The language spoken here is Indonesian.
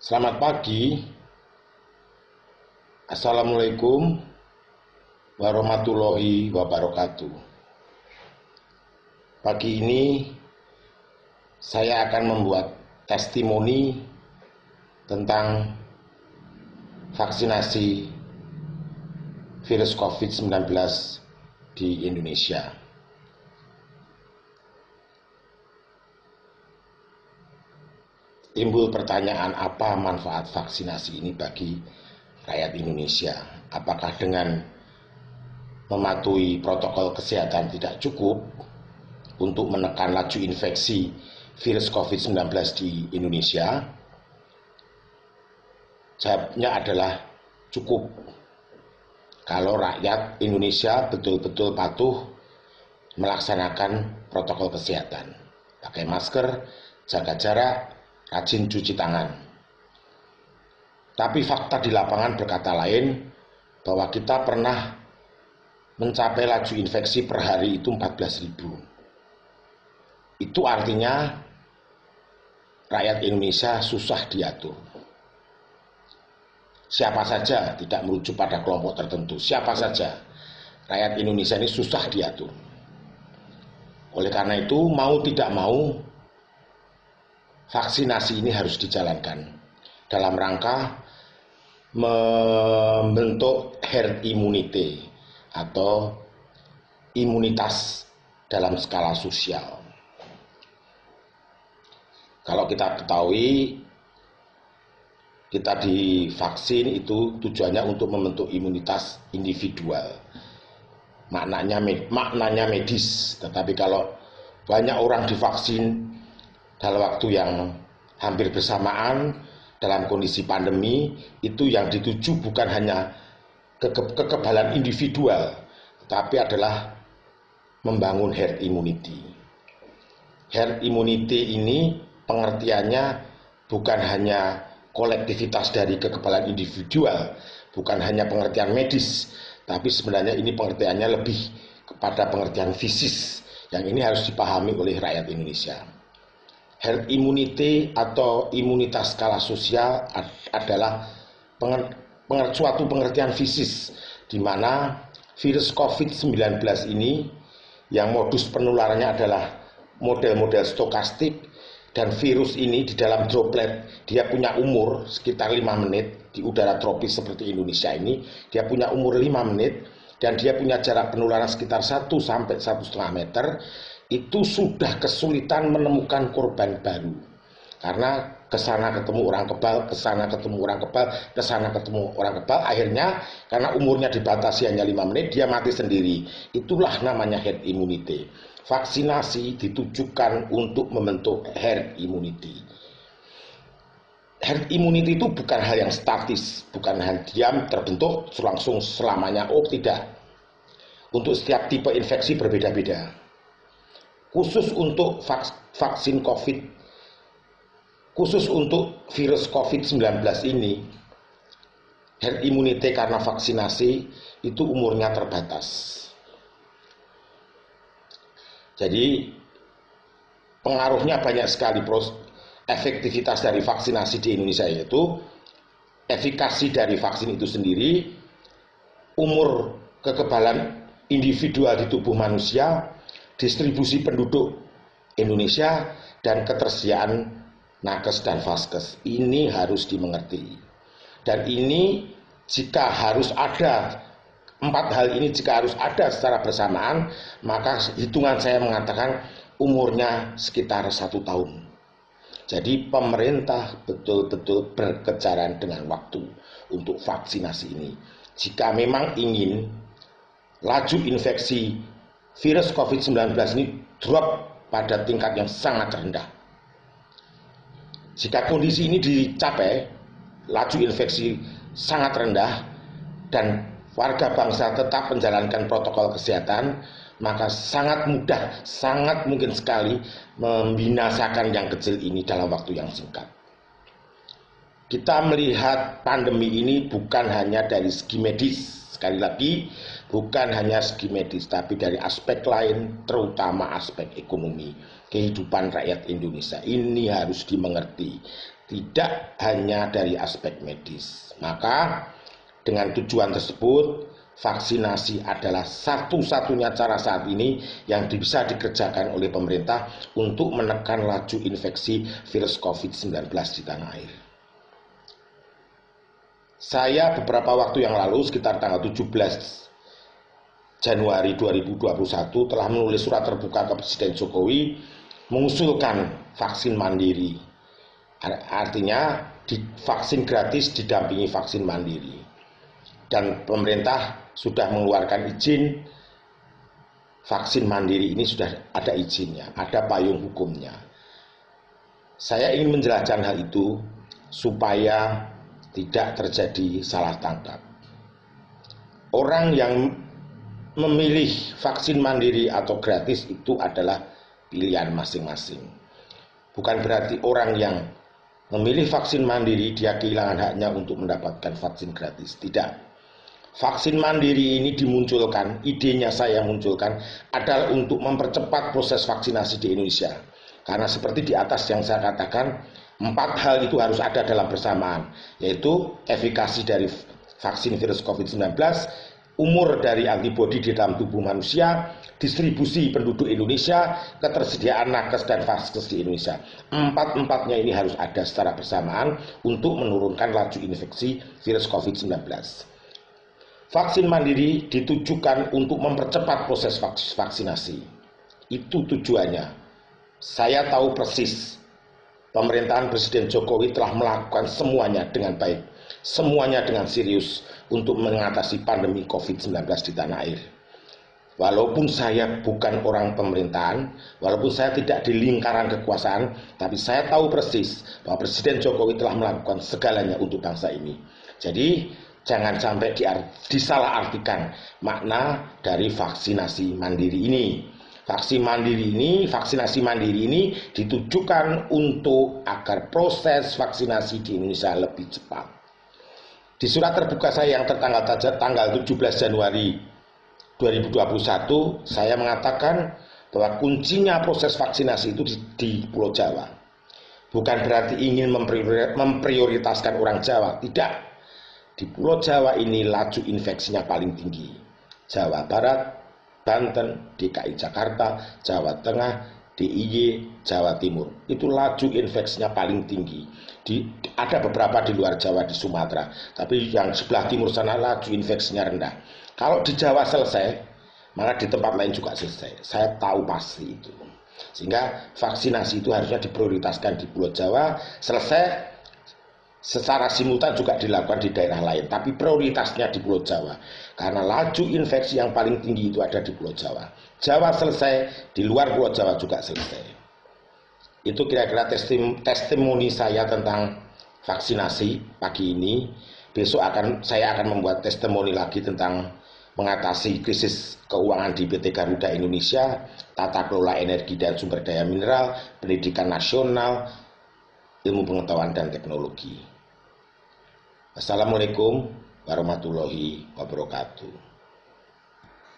Selamat pagi. Assalamualaikum warahmatullahi wabarakatuh. Pagi ini saya akan membuat testimoni tentang vaksinasi virus COVID-19 di Indonesia. Timbul pertanyaan, apa manfaat vaksinasi ini bagi rakyat Indonesia? Apakah dengan mematuhi protokol kesehatan tidak cukup untuk menekan laju infeksi virus COVID-19 di Indonesia? Jawabnya adalah cukup. Kalau rakyat Indonesia betul-betul patuh melaksanakan protokol kesehatan, pakai masker, jaga jarak, rajin cuci tangan. Tapi fakta di lapangan berkata lain, bahwa kita pernah mencapai laju infeksi per hari itu 14.000. Itu artinya rakyat Indonesia susah diatur. Siapa saja, tidak merujuk pada kelompok tertentu, siapa saja, rakyat Indonesia ini susah diatur. Oleh karena itu, mau tidak mau, vaksinasi ini harus dijalankan dalam rangka membentuk herd immunity atau imunitas dalam skala sosial. Kalau kita ketahui, kita divaksin itu tujuannya untuk membentuk imunitas individual. Maknanya medis, tetapi kalau banyak orang divaksin dalam waktu yang hampir bersamaan dalam kondisi pandemi, itu yang dituju bukan hanya kekebalan individual, tapi adalah membangun herd immunity. Herd immunity ini pengertiannya bukan hanya kolektivitas dari kekebalan individual, bukan hanya pengertian medis, tapi sebenarnya ini pengertiannya lebih kepada pengertian fisis, yang ini harus dipahami oleh rakyat Indonesia. Herd immunity atau imunitas skala sosial adalah suatu pengertian fisis di mana virus COVID-19 ini yang modus penularannya adalah model-model stokastik, dan virus ini di dalam droplet dia punya umur sekitar 5 menit di udara tropis seperti Indonesia ini, dia punya umur 5 menit dan dia punya jarak penularan sekitar 1 sampai 1,5 meter. Itu sudah kesulitan menemukan korban baru, karena kesana ketemu orang kebal, kesana ketemu orang kebal, kesana ketemu orang kebal, akhirnya karena umurnya dibatasi hanya 5 menit, dia mati sendiri. Itulah namanya herd immunity. Vaksinasi ditujukan untuk membentuk herd immunity. Herd immunity itu bukan hal yang statis, bukan hal diam terbentuk langsung selamanya. Oh tidak, untuk setiap tipe infeksi berbeda-beda. Khusus untuk vaksin COVID, khusus untuk virus COVID-19 ini, herd immunity karena vaksinasi itu umurnya terbatas. Jadi pengaruhnya banyak sekali. Efektivitas dari vaksinasi di Indonesia yaitu efikasi dari vaksin itu sendiri, umur kekebalan individual di tubuh manusia, distribusi penduduk Indonesia, dan ketersediaan nakes dan vaskes. Ini harus dimengerti. Dan ini jika harus ada, 4 hal ini jika harus ada secara bersamaan, maka hitungan saya mengatakan umurnya sekitar 1 tahun. Jadi pemerintah betul-betul berkejaran dengan waktu untuk vaksinasi ini. Jika memang ingin laju infeksi virus COVID-19 ini drop pada tingkat yang sangat rendah. Jika kondisi ini dicapai, laju infeksi sangat rendah, dan warga bangsa tetap menjalankan protokol kesehatan, maka sangat mudah, sangat mungkin sekali membinasakan yang kecil ini dalam waktu yang singkat. kita melihat pandemi ini bukan hanya dari segi medis, sekali lagi bukan hanya segi medis, tapi dari aspek lain, terutama aspek ekonomi, kehidupan rakyat Indonesia. Ini harus dimengerti, tidak hanya dari aspek medis. Maka dengan tujuan tersebut, vaksinasi adalah satu-satunya cara saat ini yang bisa dikerjakan oleh pemerintah untuk menekan laju infeksi virus COVID-19 di tanah air. Saya beberapa waktu yang lalu, sekitar tanggal 17 Januari 2021, telah menulis surat terbuka ke Presiden Jokowi mengusulkan vaksin mandiri. Artinya vaksin gratis didampingi vaksin mandiri. Dan pemerintah sudah mengeluarkan izin vaksin mandiri ini, sudah ada izinnya, ada payung hukumnya. Saya ingin menjelaskan hal itu supaya tidak terjadi salah tangkap. Orang yang memilih vaksin mandiri atau gratis itu adalah pilihan masing-masing. Bukan berarti orang yang memilih vaksin mandiri dia kehilangan haknya untuk mendapatkan vaksin gratis. Tidak. Vaksin mandiri ini dimunculkan, idenya saya munculkan adalah untuk mempercepat proses vaksinasi di Indonesia. Karena seperti di atas yang saya katakan, 4 hal itu harus ada dalam bersamaan, yaitu efikasi dari vaksin virus COVID-19, umur dari antibodi di dalam tubuh manusia, distribusi penduduk Indonesia, ketersediaan nakes dan vaskes di Indonesia. 4-empatnya ini harus ada secara bersamaan untuk menurunkan laju infeksi virus COVID-19. Vaksin mandiri ditujukan untuk mempercepat proses vaksinasi. Itu tujuannya. Saya tahu persis pemerintahan Presiden Jokowi telah melakukan semuanya dengan baik, semuanya dengan serius untuk mengatasi pandemi COVID-19 di tanah air. Walaupun saya bukan orang pemerintahan, walaupun saya tidak di lingkaran kekuasaan, tapi saya tahu persis bahwa Presiden Jokowi telah melakukan segalanya untuk bangsa ini. Jadi jangan sampai disalahartikan makna dari vaksinasi mandiri ini. Vaksinasi mandiri ini ditujukan untuk agar proses vaksinasi di Indonesia lebih cepat. Di surat terbuka saya yang tanggal 17 Januari 2021, saya mengatakan bahwa kuncinya proses vaksinasi itu di Pulau Jawa. Bukan berarti ingin memprioritaskan orang Jawa, tidak. Di Pulau Jawa ini laju infeksinya paling tinggi. Jawa Barat, Banten, DKI Jakarta, Jawa Tengah, DIY, Jawa Timur. Itu laju infeksinya paling tinggi. Ada beberapa di luar Jawa, di Sumatera, tapi yang sebelah timur sana laju infeksinya rendah. Kalau di Jawa selesai, maka di tempat lain juga selesai. Saya tahu pasti itu. Sehingga vaksinasi itu harusnya diprioritaskan di Pulau Jawa, selesai secara simultan juga dilakukan di daerah lain, tapi prioritasnya di Pulau Jawa karena laju infeksi yang paling tinggi itu ada di Pulau Jawa. Jawa selesai, di luar Pulau Jawa juga selesai. Itu kira-kira testimoni saya tentang vaksinasi pagi ini. Besok saya akan membuat testimoni lagi tentang mengatasi krisis keuangan di PT Garuda Indonesia, tata kelola energi dan sumber daya mineral, pendidikan nasional, ilmu pengetahuan dan teknologi. Assalamualaikum warahmatullahi wabarakatuh.